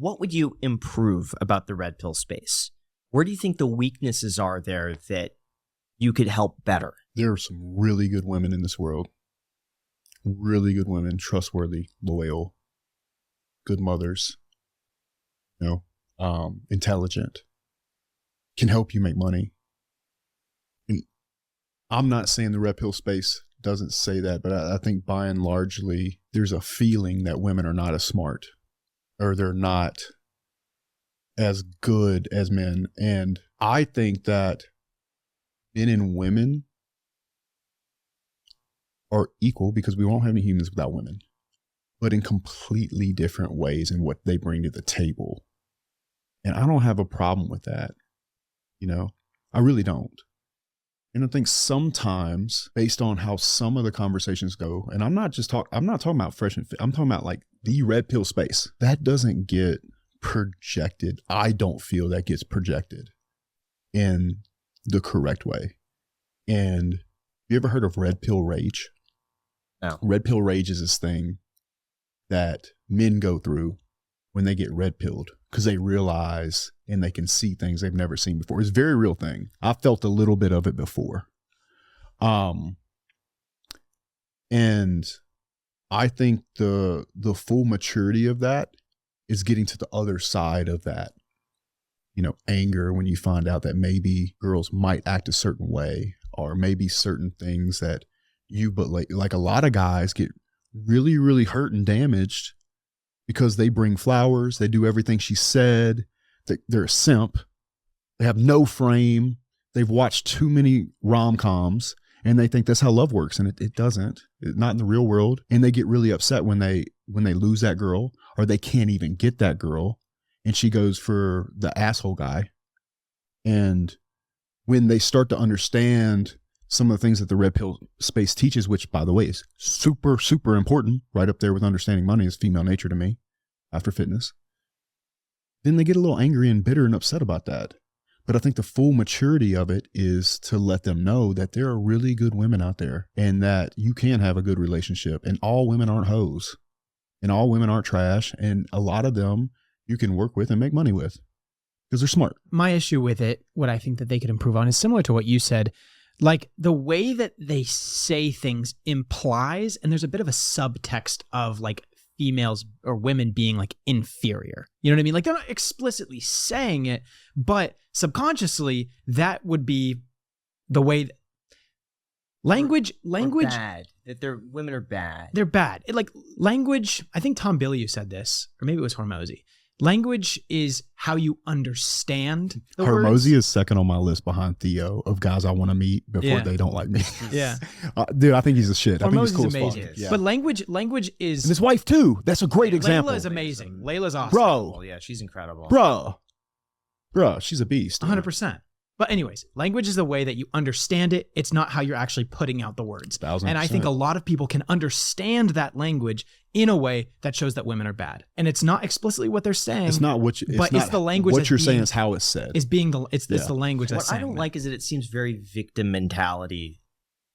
What would you improve about the red pill space? Where do you think the weaknesses are there that you could help better? There are some really good women in this world. Really good women, trustworthy, loyal, good mothers, intelligent, can help you make money. And I'm not saying the red pill space doesn't say that, but I think by and largely there's a feeling that women are not as smart, or they're not as good as men. And I think that men and women are equal, because we won't have any humans without women, but in completely different ways in what they bring to the table. And I don't have a problem with that. I really don't. And I think sometimes, based on how some of the conversations go, and I'm not talking about Fresh&fit, I'm talking about like the red pill space, that doesn't get projected. I don't feel that gets projected in the correct way. And you ever heard of red pill rage? No. Red pill rage is this thing that men go through when they get red pilled, because they realize and they can see things they've never seen before. It's a very real thing. I felt a little bit of it before. And I think the full maturity of that is getting to the other side of that, anger, when you find out that maybe girls might act a certain way, or maybe certain things that but like a lot of guys get really, really hurt and damaged because they bring flowers. They do everything she said. They're a simp. They have no frame. They've watched too many rom-coms and they think that's how love works. And it doesn't. Not in the real world. And they get really upset when they lose that girl, or they can't even get that girl, and she goes for the asshole guy. And when they start to understand some of the things that the red pill space teaches, which, by the way, is super, super important, right up there with understanding money, is female nature to me after fitness, then they get a little angry and bitter and upset about that. But I think the full maturity of it is to let them know that there are really good women out there, and that you can have a good relationship, and all women aren't hoes, and all women aren't trash, and a lot of them you can work with and make money with because they're smart. My issue with it, what I think that they could improve on, is similar to what you said. Like, the way that they say things implies, and there's a bit of a subtext of like females or women being like inferior. You know what I mean? Like, they're not explicitly saying it, but subconsciously that would be the way that language bad. That women are bad. They're bad. Language, I think Tom Bilyeu said this, or maybe it was Hormozy. Language is how you understand the words. Hormozy is second on my list behind Theo of guys I want to meet before they don't like me. Yeah. Dude, I think he's a shit. I think he's cool amazing. as fuck. Yeah. But language is... And his wife too. That's a great example. Layla is amazing. Layla's awesome. Bro. Oh, yeah, she's incredible. Bro, she's a beast. 100%. But anyways, language is the way that you understand it. It's not how you're actually putting out the words. 1000%. And I think a lot of people can understand that language in a way that shows that women are bad. And it's not explicitly what they're saying. It's not what it's the language. What you're saying is how it's said. It's the language that's saying. What I don't like is that it seems very victim mentality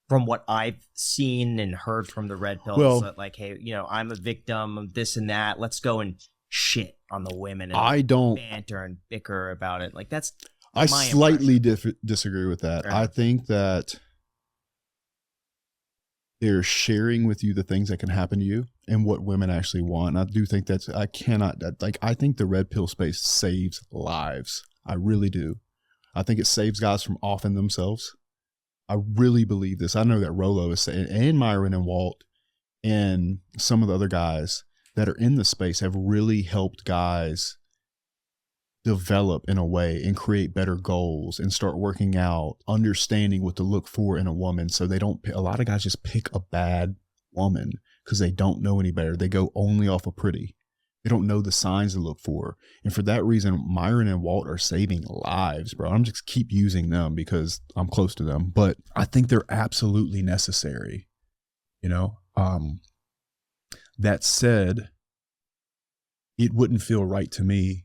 from what I've seen and heard from the red pills. Well, that like, hey, I'm a victim of this and that. Let's go and shit on the women and I don't banter and bicker about it. Like, that's I slightly disagree with that. I think that they're sharing with you the things that can happen to you and what women actually want. And I do think I think the red pill space saves lives. I really do. I think it saves guys from offing themselves. I really believe this. I know that Rolo is saying, and Myron and Walt and some of the other guys that are in the space have really helped guys develop in a way and create better goals and start working out, understanding what to look for in a woman. So a lot of guys just pick a bad woman because they don't know any better. They go only off of pretty. They don't know the signs to look for. And for that reason, Myron and Walt are saving lives, bro. I'm just keep using them because I'm close to them, but I think they're absolutely necessary. That said, it wouldn't feel right to me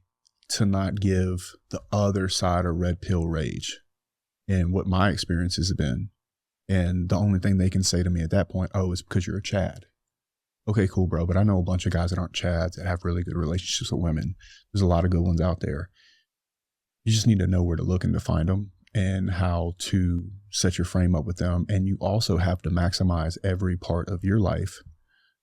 to not give the other side of red pill rage and what my experience has been. And the only thing they can say to me at that point, it's because you're a Chad. Okay, cool, bro. But I know a bunch of guys that aren't Chads that have really good relationships with women. There's a lot of good ones out there. You just need to know where to look and to find them and how to set your frame up with them. And you also have to maximize every part of your life.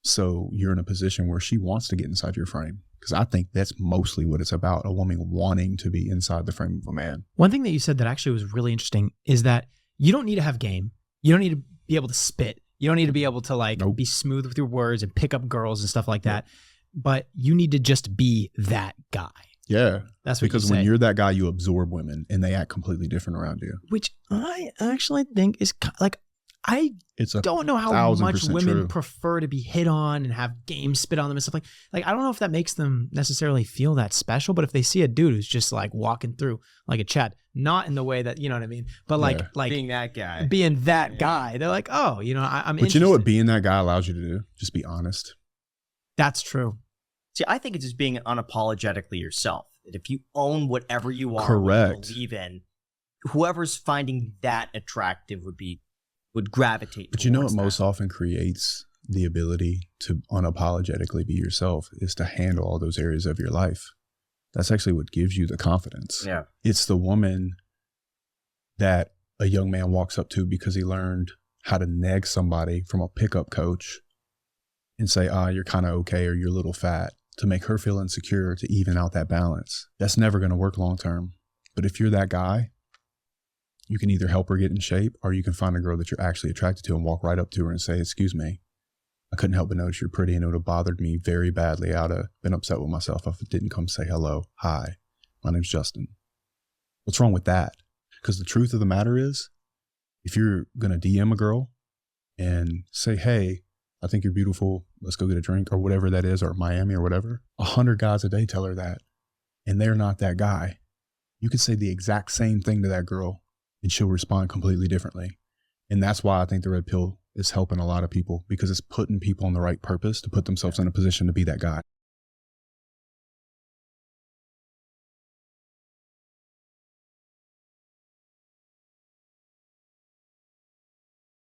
So you're in a position where she wants to get inside your frame. Because I think that's mostly what it's about, a woman wanting to be inside the frame of a man. One thing that you said that actually was really interesting is that you don't need to have game. You don't need to be able to spit. You don't need to be able to like be smooth with your words and pick up girls and stuff like that. But you need to just be that guy. Yeah. That's what because when you're that guy, you absorb women and they act completely different around you. Which I actually think is like, I don't know how much women true. prefer to be hit on and have game spit on them and stuff like I don't know if that makes them necessarily feel that special, but if they see a dude who's just like walking through like a Chad, not in the way that, you know what I mean, but like being that guy, guy, they're like, oh, you know, I'm But you know what being that guy allows you to do? Just be honest. That's true. See, I think it's just being unapologetically yourself. That if you own whatever you are, correct, what you believe in, whoever's finding that attractive would gravitate. But you know what most often creates the ability to unapologetically be yourself is to handle all those areas of your life. That's actually what gives you the confidence. Yeah. It's the woman that a young man walks up to because he learned how to neg somebody from a pickup coach and say, you're kind of okay, or you're a little fat, to make her feel insecure, to even out that balance. That's never going to work long term. But if you're that guy, you can either help her get in shape, or you can find a girl that you're actually attracted to and walk right up to her and say, excuse me, I couldn't help but notice you're pretty, and it would have bothered me very badly. I'd have been upset with myself if it didn't come say hello. Hi, my name's Justin. What's wrong with that? Because the truth of the matter is, if you're going to DM a girl and say, hey, I think you're beautiful, let's go get a drink, or whatever that is, or Miami or whatever, 100 guys a day tell her that, and they're not that guy. You could say the exact same thing to that girl, and she'll respond completely differently. And that's why I think the red pill is helping a lot of people, because it's putting people on the right purpose to put themselves in a position to be that guy.